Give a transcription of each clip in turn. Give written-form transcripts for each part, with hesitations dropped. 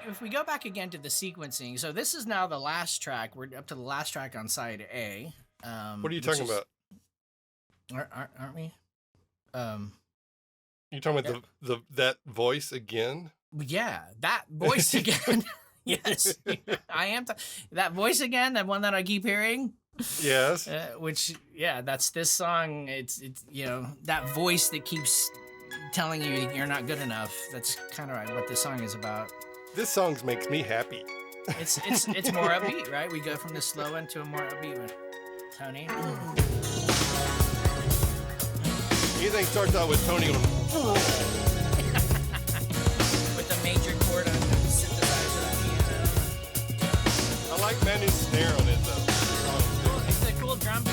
If we go back again to the sequencing, so this is now the last track. We're up to the last track on side A. What are you talking about? Aren't we? You talking about that voice again? Yeah, that voice again. Yes, I am. That voice again, that one that I keep hearing. Yes. That's this song. It's that voice that keeps telling you you're not good enough. That's kind of what this song is about. This song makes me happy. It's more upbeat, right? We go from the slow one to a more upbeat one. Tony. Anything starts out with Tony going. With the major chord on the synthesizer on piano. I like Manu's snare on it though. It's a cool drum beat.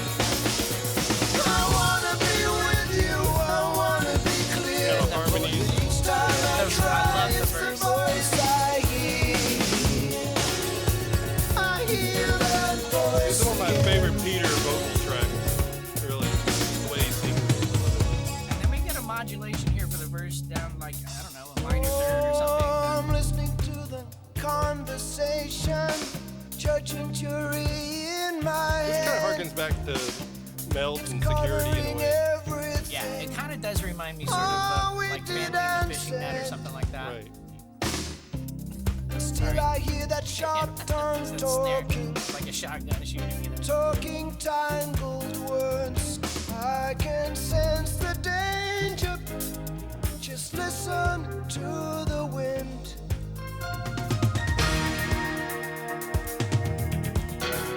I wanna be with you. I wanna be clear. Yeah, harmonies. Each time I try, love the it's the verse. voice I hear. I hear that voice. This is one of my favorite Peter vocal tracks. Really, the way he sings. And then we get a modulation here for the verse down like, I don't know, a minor third or something. I'm listening to the conversation, judge and jury in my This kind of head. harkens back to Melt and Security in a Coloring way. everything. Yeah, it kind of does remind me sort of like Family and the Fishing Net or something like that. Right. Still I hear that sharp tongue It's a snare, talking, like a shotgun shooting. talking tangled words. I can sense the danger. Just listen to the wind.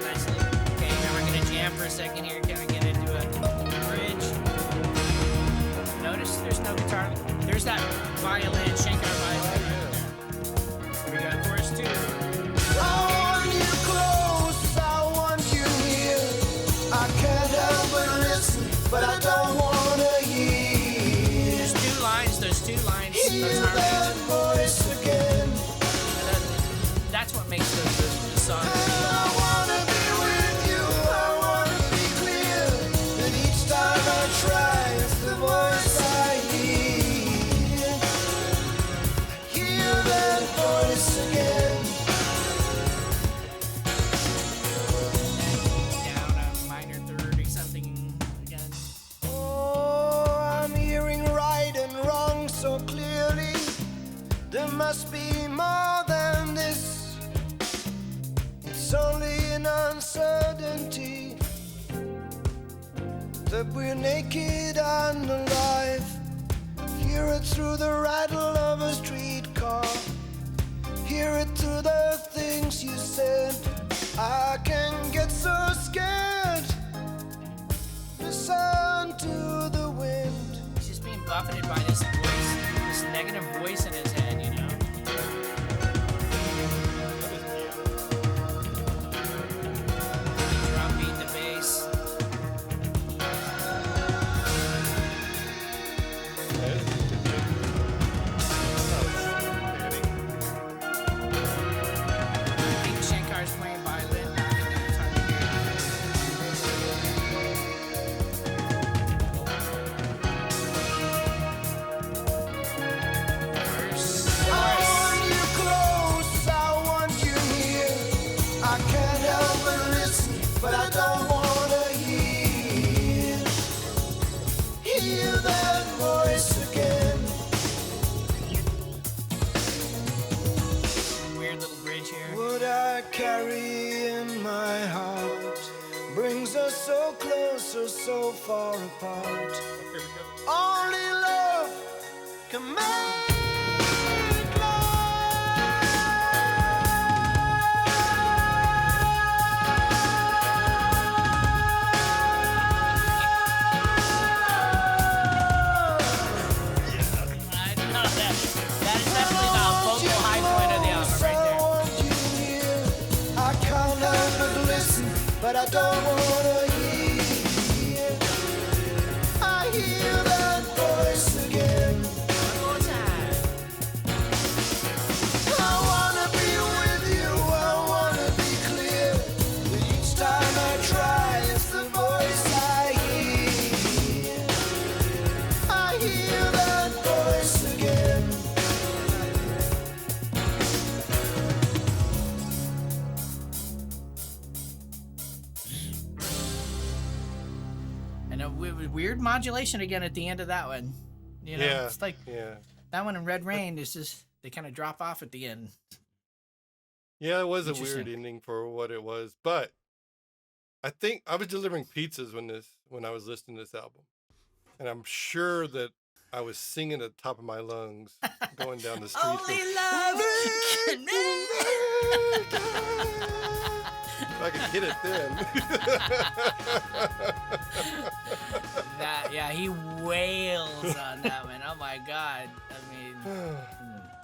Nice little. Okay, now we're gonna jam for a second here. Kind of get into a bridge. Notice there's no guitar. There's that violin, Shankar violin. Here we go, chorus 2. I want you close, I want you here. I can't help but listen, but I don't wanna hear. There's two lines. Those harmonies. Hear that voice again. That's what makes the song. And I wanna be with you, I wanna be clear. That each time I try, it's the voice I hear. Hear that voice again. Down a minor third or something again. Oh, I'm hearing right and wrong so clearly. There must be more than this. It's only an uncertainty that we're naked and alive. Hear it through the rattle of a streetcar. Hear it through the things you said. I can get so scared. Listen to the wind. He's just being buffeted by this voice, this negative voice in his head, you know? The drum beat, the bass. I think Shankar's playing violin. It's hard to hear. Verse. I want you close, I want you near. I can't help but listen, but I don't wanna hear. Hear that voice again. Weird little bridge here. What I carry in my heart brings us so close or so far apart. Only love can make I know that. That is definitely the vocal high point of the album right there. I want you near. I can't help but listen, but I don't wanna hear. I hear that voice again. One more time. I wanna be with you, I wanna be clear. But each time I try, it's the voice know, weird modulation again at the end of that one. You know, Yeah. it's like Yeah. that one in Red Rain is just they kind of drop off at the end. Yeah, it was a Interesting. weird ending for what it was, but I think I was delivering pizzas when I was listening to this album, and I'm sure that I was singing at the top of my lungs going down the street. Only love can If I could hit it then. that yeah, he wails on that one. Oh my god. I mean,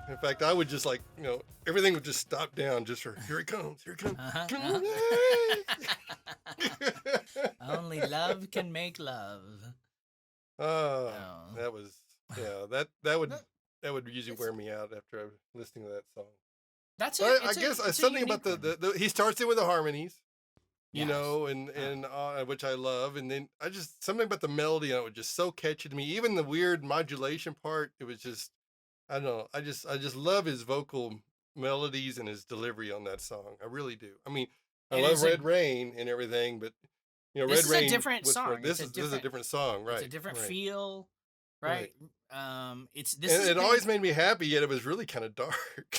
In fact, I would just like, everything would just stop down just for, here it comes, here it comes. only love can make love. Oh, Oh. that was, that would usually wear me out after I'm listening to that song. That's it. But I guess something about the he starts in with the harmonies, Yes. and which I love, and then something about the melody, it was just so catchy to me. Even the weird modulation part, it was just, I don't know, I just love his vocal melodies and his delivery on that song. I really do. I mean, I It love is a- Red Rain and everything, but This Red is a Rain different was song. this is a different song, right? It's a different right. feel, right? It's this. And is it big- always made me happy, yet it was really kind of dark.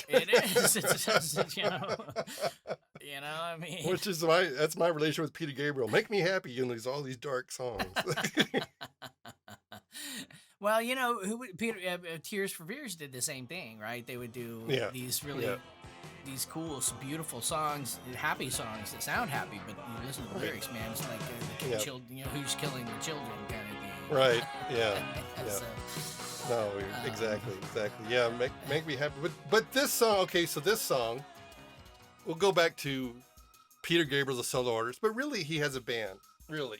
It is. It's, I mean, Which is that's my relationship with Peter Gabriel. Make me happy in all these dark songs. well, Peter Tears for Fears did the same thing, right? They would do Yeah. these really these cool, beautiful songs, happy songs that sound happy, but you listen to the Right. lyrics, man, it's like Yeah. children, who's killing the children kind of thing. Right. Yeah. Yeah. So, No, exactly. Yeah, make me happy. But this song, okay, so this song, we'll go back to Peter Gabriel's a solo artist, but really he has a band. Really,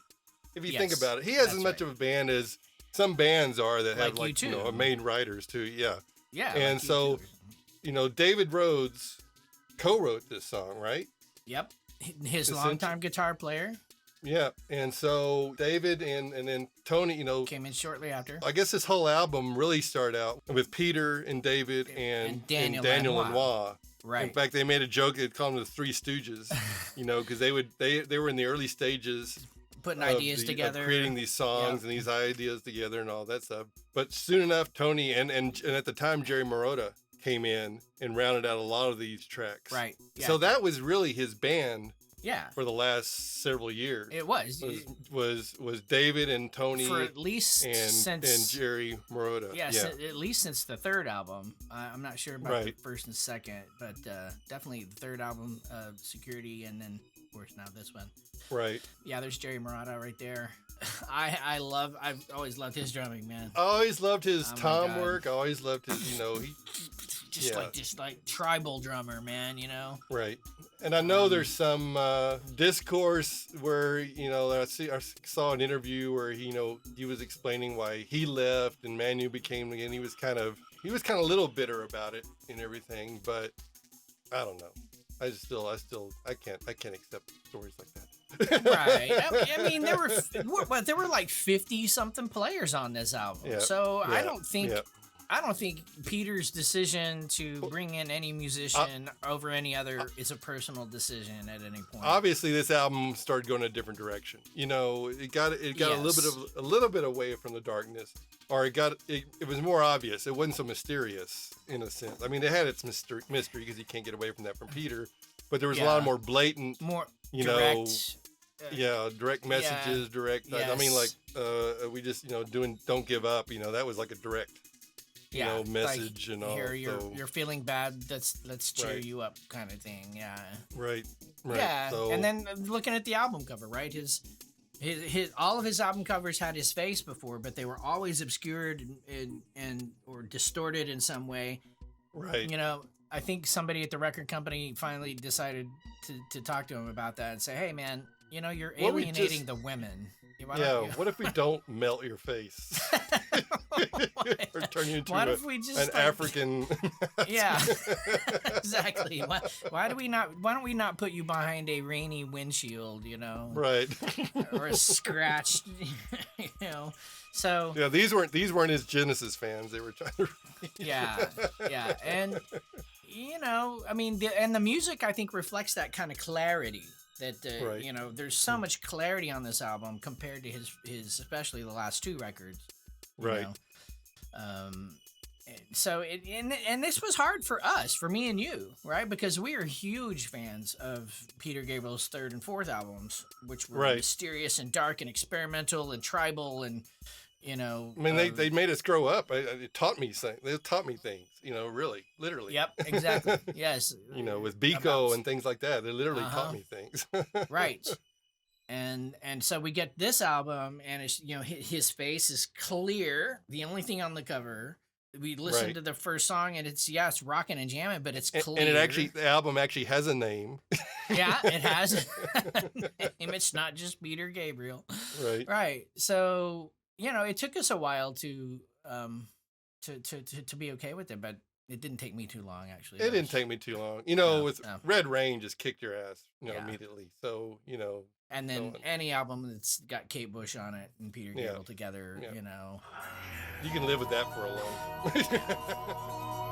if you think Yes, about it, he has as that's much right. of a band as some bands are that have Like U2. main writers too. Yeah, yeah. And like you so- do. David Rhodes co-wrote this song, right? Yep. His Essentially- longtime guitar player Yeah, and so David and then Tony, came in shortly after. I guess this whole album really started out with Peter and David and Daniel Daniel Lanois. Lanois. Right. In fact, they made a joke. They'd call them the Three Stooges, because they were in the early stages Putting of ideas of together. creating these songs and these ideas together and all that stuff. But soon enough, Tony and at the time Jerry Marotta came in and rounded out a lot of these tracks. Right. Yeah. So that was really his band yeah. for the last several years. It was. Was David and Tony For at least and since Jerry Marotta. Yes, at least since the third album. I'm not sure about the Right. first and second, but definitely the third album, Security, and then of course now this one. Right. Yeah, there's Jerry Marotta right there. I've always loved his drumming, man. I always loved his Oh my tom God. work. I always loved his, he Just like tribal drummer, man. right. And I know there's some discourse where I saw an interview where he was explaining why he left and Manu became again. He was kind of a little bitter about it and everything, but I don't know. I can't accept stories like that. Right. I mean, there were like 50 something players on this album. Yeah, So I yeah, don't think yeah. I don't think Peter's decision to bring in any musician over any other is a personal decision at any point. Obviously, this album started going a different direction. It got a little bit away from the darkness, or it was more obvious. It wasn't so mysterious in a sense. I mean, it had its mystery because you can't get away from that from Peter, but there was a lot of more blatant, more direct. direct. Direct messages, direct. Yes. I mean, like we just doing "Don't Give Up." That was like a direct. Message like, and all. Here, so, you're feeling bad. Let's cheer Right. you up, kind of thing. Yeah. right. Yeah. So, And then looking at the album cover, right? His all of his album covers had his face before, but they were always obscured and or distorted in some way. right. I think somebody at the record company finally decided to talk to him about that and say, "Hey, man, you're Well, we alienating just- the women." What if we don't melt your face or turn you into What if we just an like- African? Yeah, exactly. Why don't we not put you behind a rainy windshield, Right. or a scratched, So Yeah, these weren't his Genesis fans. They were trying to. yeah, and I mean, the music I think reflects that kind of clarity. That Right. you know, there's so much clarity on this album compared to his especially the last two records. You Right. know? So and this was hard for us, for me and you, right? Because we are huge fans of Peter Gabriel's third and fourth albums, which were Right. mysterious and dark and experimental and tribal and you know. I mean, they made us grow up. It taught me They taught me things. You know, really, literally. Yep, exactly. Yes. You know, with Biko and things like that, they literally taught me things. Right. And so we get this album, and it's, you know, his face is clear. The only thing on the cover, we listen Right. to the first song, and it's rocking and jamming, but it's clear. And the album actually has a name. Yeah, it has a name. It's not just Peter Gabriel. Right. Right. So, you know, it took us a while to be okay with it, but it didn't take me too long, actually. It didn't take me too long. You know, No, with no. Red Rain just kicked your ass, you know, Yeah. immediately. So, you know. And then So- any album that's got Kate Bush on it and Peter Yeah. Gabriel together, Yeah. you know. You can live with that for a long.